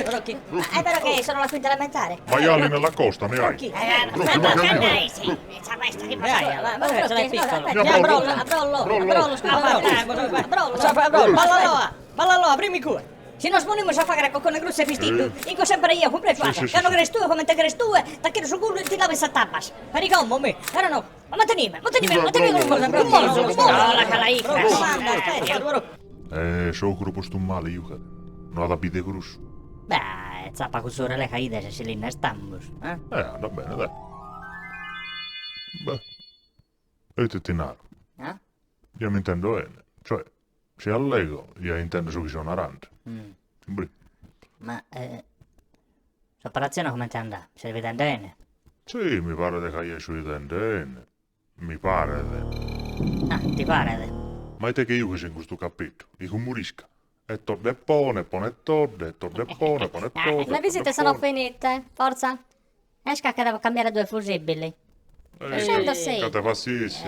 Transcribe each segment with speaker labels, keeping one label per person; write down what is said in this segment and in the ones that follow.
Speaker 1: Brocchi, è vero che sono la quinta elementare?
Speaker 2: Maiali nella costa, ne hai?
Speaker 1: Brocchi,
Speaker 2: ma che
Speaker 1: Ballaloa, primi cura. Se non smonimo a fare con le grusse vestito, inco sempre io, completo, che hanno cresciuto come te cresciuto, tacchino sul culo e ti lavi sa tapas. Pericommo me, era no, ma mantenime con cosa, la calaicra.
Speaker 2: Sokru postum mali juhad. No da pide crus.
Speaker 1: Beh, zappa con sorelle caide se si linna stambus, eh?
Speaker 2: Va bene, dai. Beh, e te tinaro. Io mi intendo bene. Cioè, se allego, io intendo su che sono arante.
Speaker 1: Ma, l'operazione come ti andrà? Sei vedendo bene?
Speaker 2: Sì, mi pare che io sui bene. Mi pare.
Speaker 1: Ti pare?
Speaker 2: Ma è te che io che sei in questo capitolo? I humorisca. E torde pone todde, pone todde.
Speaker 3: Le visite sono finite, forza. Esca che devo cambiare 2 fusibili. Scendo sì.
Speaker 2: Che te passissi,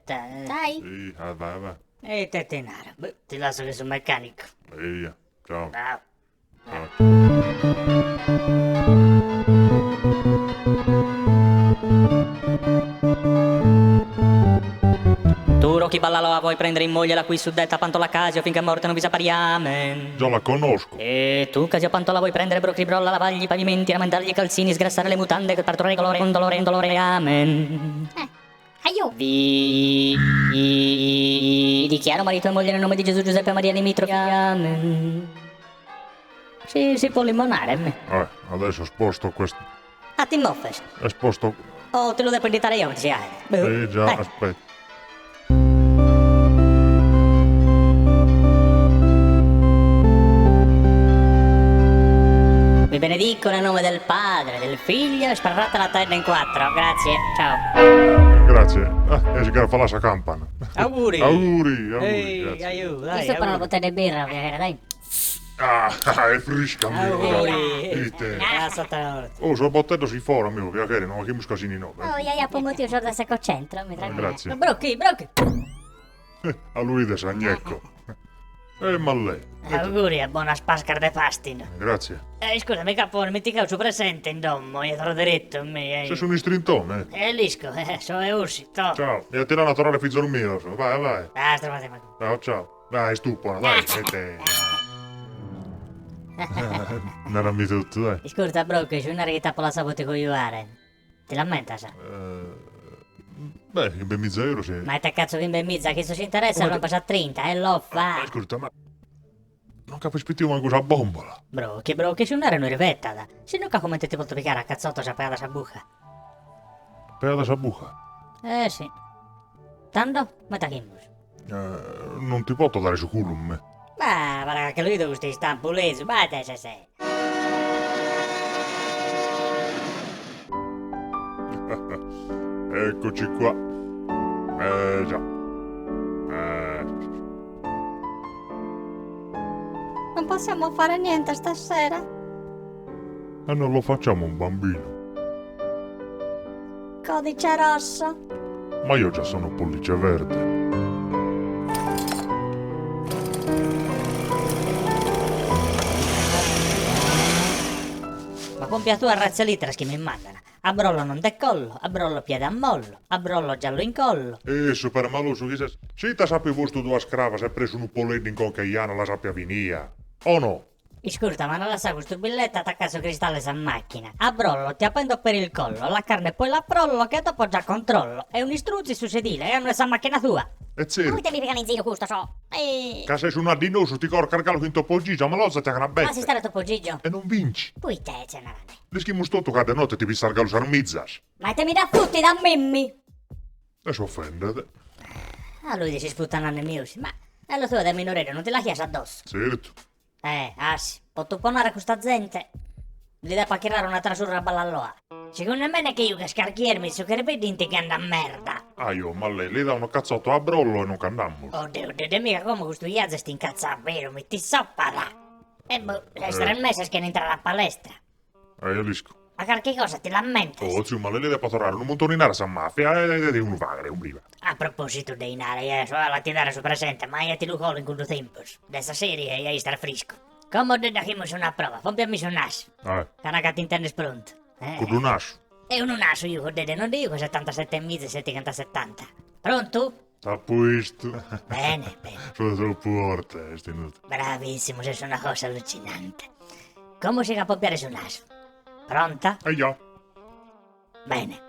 Speaker 3: Dai.
Speaker 2: Sì, vai.
Speaker 1: E te tenaro, ti lascio che sono meccanico.
Speaker 2: Via, ciao.
Speaker 1: Ciao. Tu, Rocky Ballaloa, vuoi prendere in moglie la qui suddetta Pantola Casio finché a morte non vi sapariamen?
Speaker 2: Già la conosco.
Speaker 1: E tu, Casio Pantola, vuoi prendere Brocribrolla, lavargli i pavimenti, ramendargli i calzini, sgrassare le mutande, che partorre dolore, amen.
Speaker 3: Aiù.
Speaker 1: Dichiaro marito e moglie nel nome di Gesù, Giuseppe e Maria Limitrofi, amen. Si può limonare, me.
Speaker 2: Adesso sposto questo.
Speaker 1: Ti moffes.
Speaker 2: Sposto.
Speaker 1: Oh, te lo devo editare io, ti hai.
Speaker 2: Già, aspetta.
Speaker 1: Vi benedico nel nome del Padre, del Figlio e sparrate la terra in 4. Grazie, ciao.
Speaker 2: Grazie. E si fa la sua campana.
Speaker 1: Auguri.
Speaker 2: Auguri. Grazie.
Speaker 1: Aiuto,
Speaker 3: Io
Speaker 1: dai.
Speaker 3: sto per una bottiglia di birra, dai.
Speaker 2: È fresca, amico.
Speaker 1: Auguri.
Speaker 2: Dite.
Speaker 1: Sotto.
Speaker 2: Oh, sono bottendo si fuori, amico, che non che muscasini no.
Speaker 3: Oh, io po' motivo giorno da secco centro, mi tranquillo.
Speaker 2: Grazie.
Speaker 1: Brocchi.
Speaker 2: A lui de Sagnecco. Ma lei.
Speaker 1: Auguri e buona spascar de pastino.
Speaker 2: Grazie.
Speaker 1: Scusami, capone, mi ti caucio presente in domo, io te l'ho diretto, mi.
Speaker 2: Se sono in strintone.
Speaker 1: Lisco, so e usci, to.
Speaker 2: Ciao. E a te la naturale fizzolo mio. Vai.
Speaker 1: Stravate,
Speaker 2: Ciao. Dai, stupona, dai. Mette. Non ami tutto, dai.
Speaker 1: Scusa, Brocchi, c'è una rita per la sabote cogliuare. Ti lamenta, sa?
Speaker 2: Beh, in ben €1 se.
Speaker 1: Ma te cazzo che in bemmizza, che se ci interessa non passa a 30, lo fa.
Speaker 2: Ascolta, ma. Non capisco più manco una bombola.
Speaker 1: Brocchi, c'è un'area rivettata. Se non come te ti posso piccare a cazzotto sapeva da buca.
Speaker 2: Per la sabuca.
Speaker 1: Sì. Tanto, ma tachimus.
Speaker 2: Non ti posso dare su culo, me.
Speaker 1: Ma, guarda che lui dove stai stampuleso, ma te se sei.
Speaker 2: Eccoci qua. Già.
Speaker 3: Non possiamo fare niente stasera.
Speaker 2: E non lo facciamo un bambino.
Speaker 3: Codice rosso.
Speaker 2: Ma io già sono pollice verde.
Speaker 1: Ma compia tu a razza litera che mi mandano. A brollo non decollo, a brollo piede a mollo, a brollo giallo in collo.
Speaker 2: Super maloso che sei. Se ti sappi vostro tua scrava, se hai preso un poleddo in concaiano, la sappia via. O no?
Speaker 1: Scusa, ma non la sa questo biglietto attaccato su cristallo sa macchina. A brollo ti appendo per il collo, la carne poi la prollo che dopo già controllo. È un istruzzi su sedile, è una sa macchina tua.
Speaker 2: E zero.
Speaker 3: Lui devi picare in zio questo so.
Speaker 2: Che sei su un addinoso, ti cor cargalo quinto poggigio, ma l'ozza ti ha una
Speaker 1: Ma si
Speaker 2: betta.
Speaker 1: stare topo Gigio?
Speaker 2: E non vinci.
Speaker 1: Poi te ce n'avane.
Speaker 2: Le schimo stotto che da notte ti vi sargalo sarmizzas.
Speaker 1: Ma te mi da frutti da mimmi.
Speaker 2: E si offende.
Speaker 1: A lui si sputtano nei miusi, ma lo tuo da minorile non te la chiesa addosso.
Speaker 2: Certo.
Speaker 1: Assi, posso ponare questa gente? Gli devo pacchirare una trasurra a ballalloa. Secondo me che io che scarchiermi su che ripetente che anda a merda.
Speaker 2: Ah, io, ma lei gli dà uno cazzotto a brollo e non candammo.
Speaker 1: Oddio, mica come questo iazzo sti incazza vero, mi ti soppa là. E boh, sei 3 mesi che ne entra alla palestra.
Speaker 2: Io lisco.
Speaker 1: Ma qualche cosa ti lamenta?
Speaker 2: Oh, zio, ma lei deve patorare un montone in aria sa mafia e di un fare, un briva.
Speaker 1: A proposito dei nare, so la ti dare su presente, ma io ti lo colo in quello tempo. Dessa serie io star frisco. Come ho detto che mi sono a prova, pompiami su naso. Canaca ti intendi pronto.
Speaker 2: Con un naso.
Speaker 1: E un naso io, vedete, non dico 77 mesi, 70. Pronto?
Speaker 2: A posto.
Speaker 1: Bene, bene.
Speaker 2: Sono troppo forte, è tenuto.
Speaker 1: Bravissimo, sei una cosa allucinante. Come si può pompiare sul naso? Pronta?
Speaker 2: Già.
Speaker 1: Bene.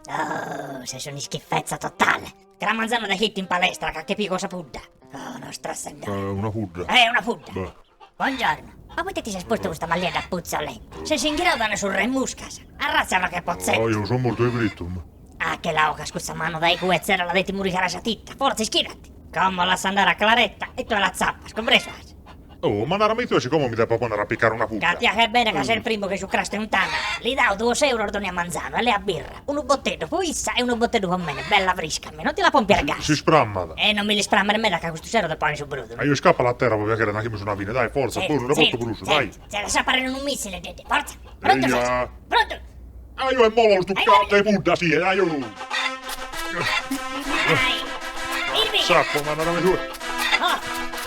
Speaker 1: Oh, sei una schifezza totale. Gran manzana da hit in palestra, che pico sapudda. Oh, non strassendare.
Speaker 2: Una pudra.
Speaker 1: Una pudda.
Speaker 2: Beh.
Speaker 1: Buongiorno. Ma poi ti sei esposto questa maglietta puzzolente? Se si ingradano sul re muscas. Arrazzano che pozzetto.
Speaker 2: Oh, io sono molto evritto.
Speaker 1: Ah, che lauca, scusa mano, dai cuezzera la detti muri carasatitta. Forza, schirati. Come la andare a Claretta e tu la zappa, scompreso.
Speaker 2: Oh, ma non mi tu come mi dai proprio andare a piccare una pudra?
Speaker 1: Katia, che bene che sei il primo che su craste un tana. Gli dao 2 euro ordoni a manzano e lei a birra. Uno bottetto, poi issa e uno bottetto con me, bella frisca. Non ti la pompi al gas.
Speaker 2: Si spramma.
Speaker 1: E non mi li sprammare me da che questo sero del pane su bruto.
Speaker 2: Io scappa la terra proprio che non mi sono avvine, dai, forza, pure, un molto brucio, dai.
Speaker 1: Se la sa parare in un missile, dite, forza. Pronto,
Speaker 2: Eia.
Speaker 1: pronto.
Speaker 2: Ah, io è molo, tu cazzo di pudra, sì, dai, io.
Speaker 1: Dai. Il via.
Speaker 2: Sappo, ma non mi tu.
Speaker 1: Oh,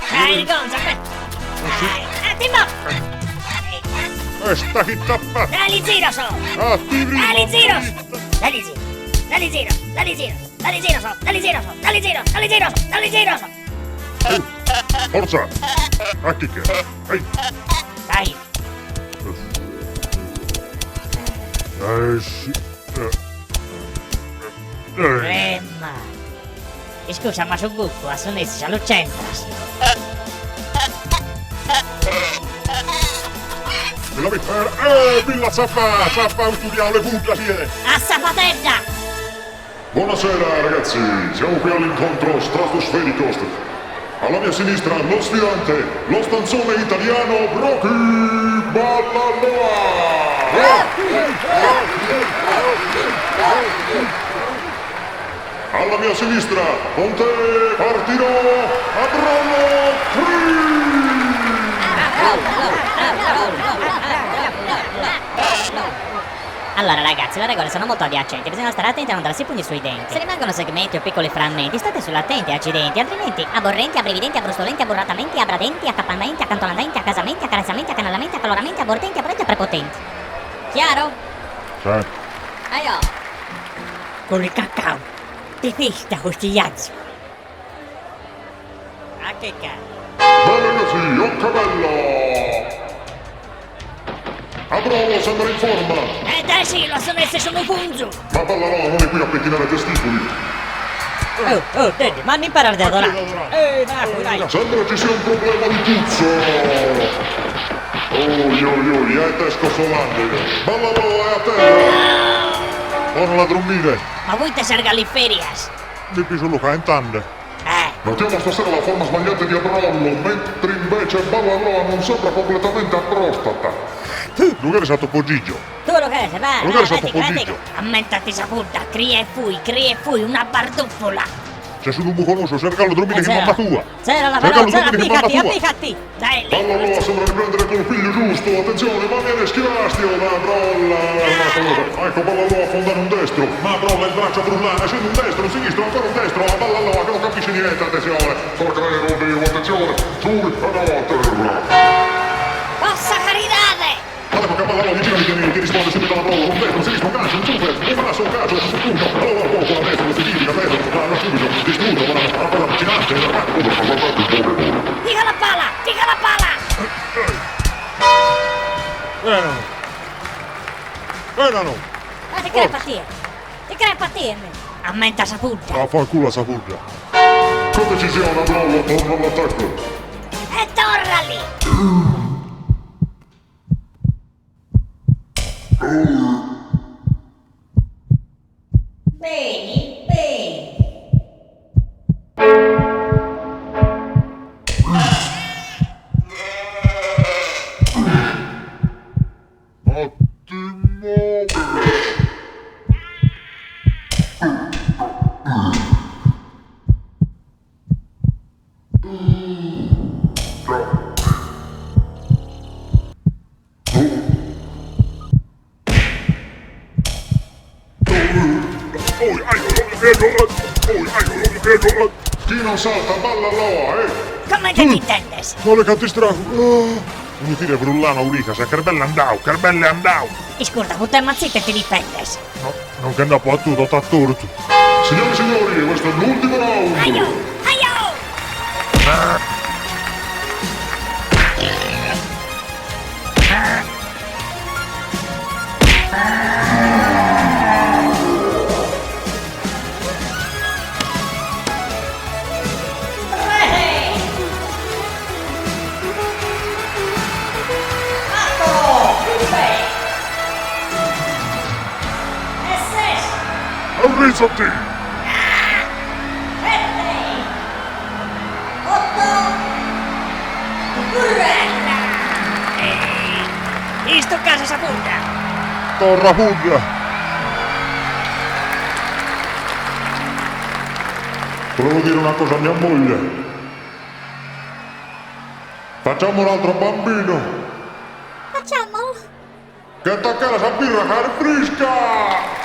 Speaker 1: dai, il gonzo, aspetta. Dai, attimo.
Speaker 2: Sta chi tappa.
Speaker 1: Dai, zero so.
Speaker 2: Attivi.
Speaker 1: Dai, zero. Dai, zero. Dai, zero. Dai, zero. Dai, zero so. Dai, zero so. Dai, zero. Dai, zero so. Dai, zero so.
Speaker 2: Forza. A chi che? Ehi.
Speaker 1: Dai.
Speaker 2: Sì.
Speaker 1: Ma. Scusa, ma su buco, a sonessi, lo c'entras.
Speaker 2: La Villa Zappa, studiamo le pudra, sì.
Speaker 1: A sapatella!
Speaker 2: Buonasera ragazzi, siamo qui all'incontro stratosferico. Alla mia sinistra lo sfidante, lo stanzone italiano Rocky Ballalloa! Alla mia sinistra, con te partirò a Brollo Free!
Speaker 3: Allora ragazzi, le regole sono molto adiacenti, bisogna stare attenti a non darsi pugni sui denti. Se rimangono segmenti o piccoli frammenti, state sull'attenti, accidenti, altrimenti aborrenti, abbrividenti, abrustolenti, aburratamenti, abbradenti, accappanamenti, accantonamenti, accasamenti, accarezzamenti, accanalamenti, accaloramenti, abortenti, aborrenti e prepotenti. Chiaro?
Speaker 2: Sì.
Speaker 3: Aio!
Speaker 1: Con il cacao. Ti fista questi iazzi.
Speaker 3: Ah che cazzo!
Speaker 2: Bene ragazzi, Occavello! A Brolo sembra in forma!
Speaker 1: Dai sì, lo sono sono funzo.
Speaker 2: Ma Ballalloa non è qui a pettinare testicoli!
Speaker 1: Oh, Teddy, ma non imparare da adorare. Dai.
Speaker 2: Sembra ci sia un problema di puzzo! Io, è te scosolante! Ballalloa è a terra! Buona la dormire!
Speaker 1: Ma voi te serga le ferias.
Speaker 2: Mi piso Luca in tande! Notiamo stasera la forma sbagliata di Abrollo, mentre invece Ballalloa non sembra completamente a prostata! Luca è stato Pogigio!
Speaker 1: Tu lo che sei, vai,
Speaker 2: Luca è stato Pogigio!
Speaker 1: Ammentati saputa, cria e fui, una barduffola.
Speaker 2: Se su non conosco, cercalo dormire che mamma tua!
Speaker 1: C'era la
Speaker 2: Cercalo
Speaker 1: parola,
Speaker 2: dormire che mamma tua!
Speaker 1: applicati. Dai, lì.
Speaker 2: Ballalloa sembra riprendere col piglio giusto, attenzione, ma viene schiastio da Brolla! Ecco Ballalloa affondare un destro, ma Brolla il braccio frullane, scende un destro, un sinistro, ancora un destro, a Ballalloa che non capisce niente, attenzione! Sacrero Dio, attenzione, su, a terra!
Speaker 1: Possa caritare!
Speaker 2: Guarda che Ballalloa vicino ti risponde subito alla Brolla, un destro, un sinistro, un gancio, un super, un basso, un calcio, un punto, allora poco, la destra, lo si tira, Pedro, va subito, distrutto, va a quella avvicinante,
Speaker 1: Dica la pala!
Speaker 2: Venano!
Speaker 1: Ma ti crepati! Ammenta saputa.
Speaker 2: A far culo a Sapurgia! Con decisione, Brollo, torna all'attacco!
Speaker 1: E torna lì! Bene.
Speaker 2: Ottimo! Chi non salta balla loa,
Speaker 1: Come te intendes?
Speaker 2: No le canti strano. Non tira brullano uricase, Carbelle andau.
Speaker 1: Scusa, puttana mazzita e ti difendes.
Speaker 2: No, non che andato a tutto, sta torto. Signore e signori, questo è l'ultimo round.
Speaker 1: Aio!
Speaker 2: Arrisati!
Speaker 1: Isto casa sa punta.
Speaker 2: Torra pugna! Volevo dire una cosa a mia moglie. Facciamo un altro bambino.
Speaker 1: Facciamolo.
Speaker 2: Che attaccare la birra che è fresca!